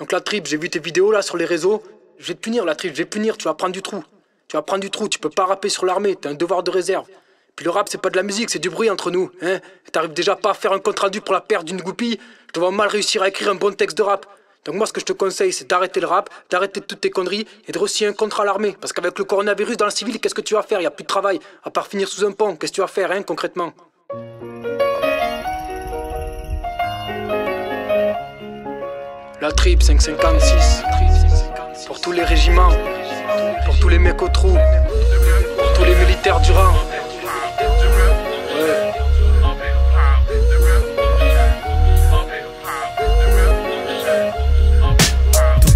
Donc la trip, j'ai vu tes vidéos là sur les réseaux. Je vais te punir la trip, je vais punir, tu vas prendre du trou. Tu vas prendre du trou, tu peux pas rapper sur l'armée, t'as un devoir de réserve. Puis le rap c'est pas de la musique, c'est du bruit entre nous, hein. T'arrives déjà pas à faire un compte rendu pour la perte d'une goupille. Je dois mal réussir à écrire un bon texte de rap. Donc moi ce que je te conseille c'est d'arrêter le rap, d'arrêter toutes tes conneries et de re-signer un contrat à l'armée. Parce qu'avec le coronavirus dans le civil, qu'est-ce que tu vas faire? Y a plus de travail, à part finir sous un pont. Qu'est-ce que tu vas faire, hein, concrètement? La trip 556, pour tous les régiments, pour tous les mecs au trou, pour tous les militaires du rang. Ouais.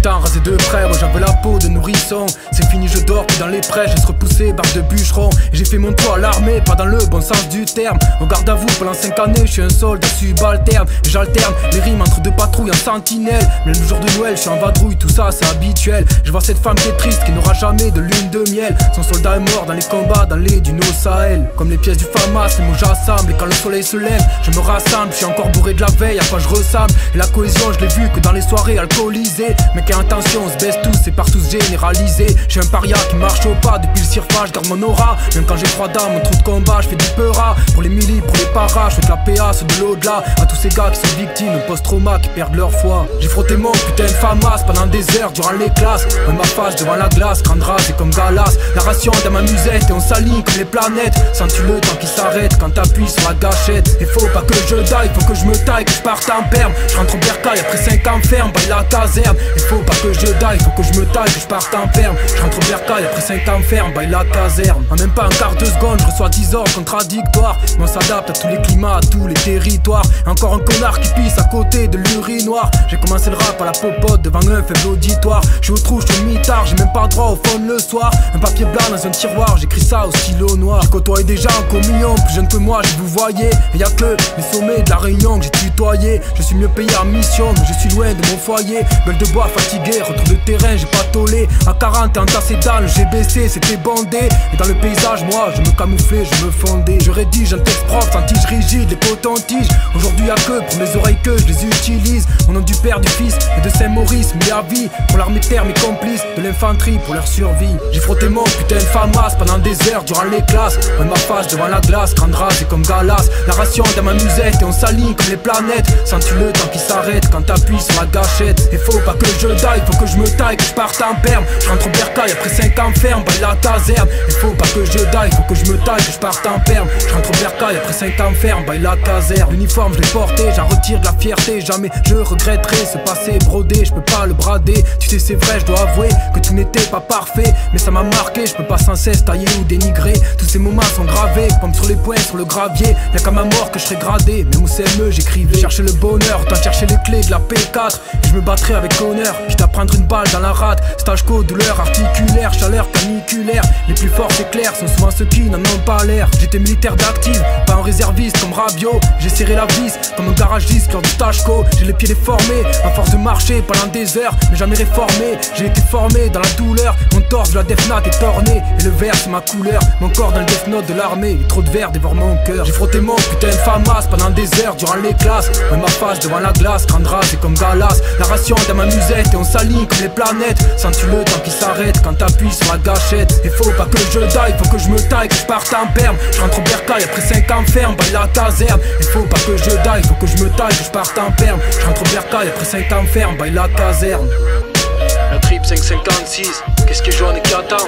Rasé de près, moi j'avais la peau de nourrisson. C'est fini, je dors, puis dans les prés, je se repoussé, barre de bûcheron. Et j'ai fait mon toit à l'armée, pas dans le bon sens du terme. En garde à vous, pendant 5 années, je suis un soldat subalterne. Et j'alterne les rimes entre deux patrouilles en sentinelle. Même le jour de Noël, je suis en vadrouille, tout ça c'est habituel. Je vois cette femme qui est triste, qui n'aura jamais de lune de miel. Son soldat est mort dans les combats, dans les dunos Sahel. Comme les pièces du FAMAS, les mots j'assemble. Et quand le soleil se lève, je me rassemble. Je suis encore bourré de la veille, à quoi je ressemble. Et la cohésion, je l'ai vue que dans les soirées alcoolisées. Mais attention, on se baisse tous, c'est partout généralisé. J'ai un paria qui marche au pas depuis le cirfa, je garde mon aura. Même quand j'ai froid d'âme, mon trou de combat, je fais du peura. Pour les millis, pour les paras, je fais de la PA, ceux de l'au-delà. À tous ces gars qui sont victimes, post-trauma, qui perdent leur foi. J'ai frotté mon putain de FAMAS pendant des heures durant les classes. Même ma face devant la glace, grande race et comme Galas. La ration dans ma musette et on s'aligne comme les planètes. Sens-tu le temps qui s'arrête quand t'appuies sur la gâchette? Et faut pas que je die, faut que je me taille, que je parte en perme. Je rentre au bercail après 5 ans ferme, baille la caserne. Il faut pas que je die, faut que je me taille, que je parte en perme. Je rentre au bercail après 5 ans ferme, baille la caserne. En même pas un quart de seconde, je reçois 10 ordres contradictoires. Mais on s'adapte à tous les climats, à tous les territoires. Encore un connard qui pisse à côté de l'urinoir. J'ai commencé le rap à la popote devant un faible auditoire. Je suis au trou, je suis mi-tard, j'ai même pas droit au fond le soir. Un papier blanc dans un tiroir, j'écris ça au stylo noir. J'ai côtoyé des gens communion, plus jeune que moi, je vous voyais. Et y'a que les sommets de la Réunion que j'ai tutoyé. Je suis mieux payé en mission, mais je suis loin de mon foyer. Gueule de bois fatigué, retour de terrain, j'ai pas tolé. À 40 et entassé dans le GBC, c'était bandé. Et dans le paysage, moi, je me camouflais, je me fondais. Je rédige un texte propre, sans tige rigide, les cotons-tiges. Aujourd'hui y'a que pour mes oreilles que je les utilise. Au nom du père, du fils et de Saint-Maurice, mis à vie. Pour l'armée de terre, mes complices, de l'infanterie pour leur survie. J'ai frotté mon putain de FAMAS pendant des heures durant les classes. Même ma face devant la glace, grande race et comme Galas. La ration dans ma musette et on s'aligne comme les planètes. Sens-tu le temps qui s'arrête quand t'appuies sur la gâchette? Et faut pas que je die, faut que je me taille, que je parte en perme. Je rentre au bercail après 5 ans ferme, baille la caserne. Il faut pas que je die, faut que je me taille, que je parte en perme. Je rentre au bercail après 5 ans ferme, baille la caserne. L'uniforme je l'ai porté, j'en retire de la fierté. Jamais je regretterai ce passé brodé, je peux pas le brader. Tu sais c'est vrai, je dois avouer que tout n'était pas parfait. Mais ça m'a marqué, je peux pas sans cesse tailler ou dénigrer. Tous ces moments sont gravés, pomme sur les poings, sur le gravier. Y'a qu'à ma mort que je serai gradé, même au CME j'écrivais. Chercher le bonheur, t'as cherché les clés de la P4. Et je me battrai avec honneur, quitte à prendre une balle dans la rate. Stage co, douleur articulaire, chaleur caniculaire. Les plus forts c'est clair, sont souvent ceux qui n'en ont pas l'air. J'étais militaire d'active, pas un réserviste comme Rabiot. J'ai serré la vis comme un garagiste lors du stage co. J'ai les pieds déformés, à force de marcher pendant des heures. Mais jamais réformé, j'ai été formé dans la douleur. Mon torse de la Death Note est orné, et le vert c'est ma couleur. Mon corps dans le Death Note de l'armée, trop de verre dévore mon cœur. J'ai frotté mon putain de FAMAS pendant des heures durant les classes. Même ma face devant la glace, grande race et comme Galas. La ration dans ma musette et on s'aligne comme les planètes. Sens-tu le temps qui s'arrête quand t'appuies sur la gâchette? Et faut pas que je die, faut que je me taille, que je parte en perme. Je rentre au bercail après 5 ans ferme, baille la caserne. Et faut pas que je die, faut que je me taille, que je parte en perme. Je rentre au bercail après 5 ans ferme, baille la caserne. La trip 556, qu'est-ce qui jaune et qui attend?